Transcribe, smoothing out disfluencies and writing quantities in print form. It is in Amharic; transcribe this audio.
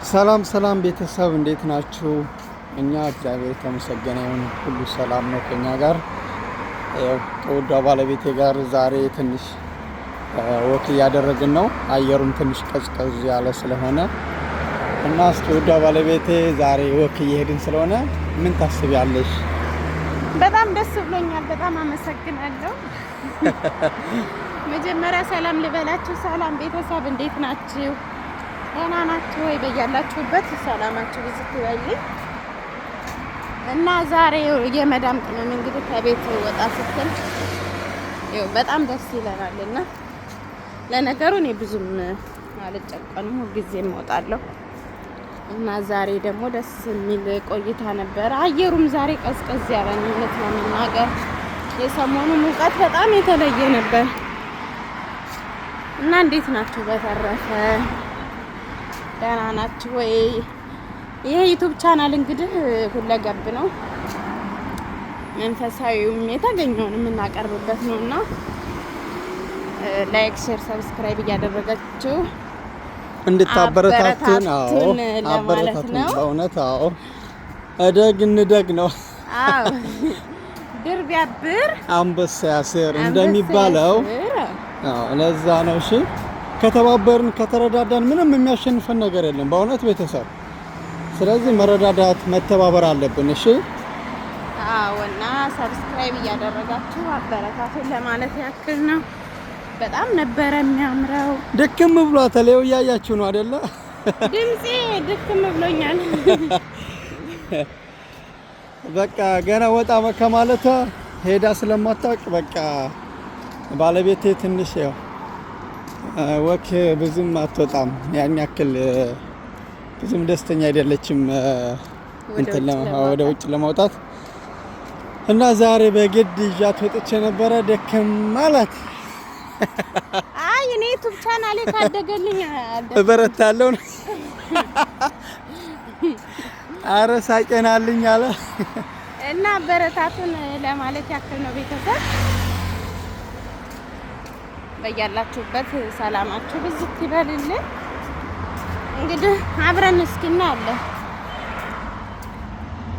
ሰላም ሰላም ቤተሰብ እንዴት ናችሁ? እኛ እግዚአብሔር የተመሰገነ ይሁን ሁሉ ሰላም ነው ከኛ ጋር። ከውዷ ባለቤቴ ጋር ዛሬ ትንሽ ወክ እያደረግን ነው። አየሩም ትንሽ ቀዝቀዝ ያለ ስለሆነ እና እስኪ ውዷ ባለቤቴ ዛሬ ወክ እየሄድን ስለሆነ ምን ታስቢያለሽ? በጣም ደስ ብሎኛል። በጣም አመሰግናለሁ። መጀመሪያ ሰላም ልበላችሁ። ሰላም ቤተሰብ እንዴት ናችሁ? ደህና ናችሁ ወይ? በያላችሁበት ሰላማችሁ ብዙ ይበልኝ እና ዛሬ የመዳም ቅመም እንግዲህ ከቤት ወጣ ስትል በጣም ደስ ይለናልና ለነገሩ እኔ ብዙም አልጨቀንም፣ ሁልጊዜም እወጣለሁ እና ዛሬ ደግሞ ደስ የሚል ቆይታ ነበር። አየሩም ዛሬ ቀዝቀዝ ያለ ነው። እውነት ለመናገር የሰሞኑ ሙቀት በጣም የተለየ ነበር እና እንዴት ናችሁ? በተረፈ ደህና ናችሁ ወይ? ይሄ ዩቲዩብ ቻናል እንግዲህ ሁለገብ ነው። መንፈሳዊውም የተገኘውን የምናቀርብበት ነውና ላይክ፣ ሼር፣ ሰብስክራይብ እያደረጋችሁ እንድታበረታቱን ለማለት ነው። በእውነት እንደግ ነው። ድር ቢያብር አንበሳ ያስር እንደሚባለው ለዛ ነው። እሺ ከተባበርን ከተረዳዳን ምንም የሚያሸንፈን ነገር የለም በእውነት ቤተሰብ። ስለዚህ መረዳዳት መተባበር አለብን። እሺ እና ሰብስክራይብ እያደረጋችሁ አበረታቱን ለማለት ያክል ነው። በጣም ነበረ የሚያምረው። ድክም ብሏታል። እያያችሁ ነው አይደለ? ድምጼ ድክም ብሎኛል። በቃ ገና ወጣ ከማለቷ ሄዳ ስለማታውቅ በቃ ባለቤቴ ትንሽ ወክ ብዙም አትወጣም። ያን ያክል ብዙም ደስተኛ አይደለችም ወደ ውጭ ለማውጣት እና ዛሬ በግድ ይዣት ወጥቼ ነበረ። ደከም ማለት እኔ ዩቲዩብ ቻናሌ ካደገልኝ እበረታለሁ። ኧረ ሳቄናልኝ አለ እና በረታቱን ለማለት ያክል ነው ቤተሰብ። በያላችሁበት ሰላማችሁ ብዙ ይበልልን። እንግዲህ አብረን እስኪ እናያለን።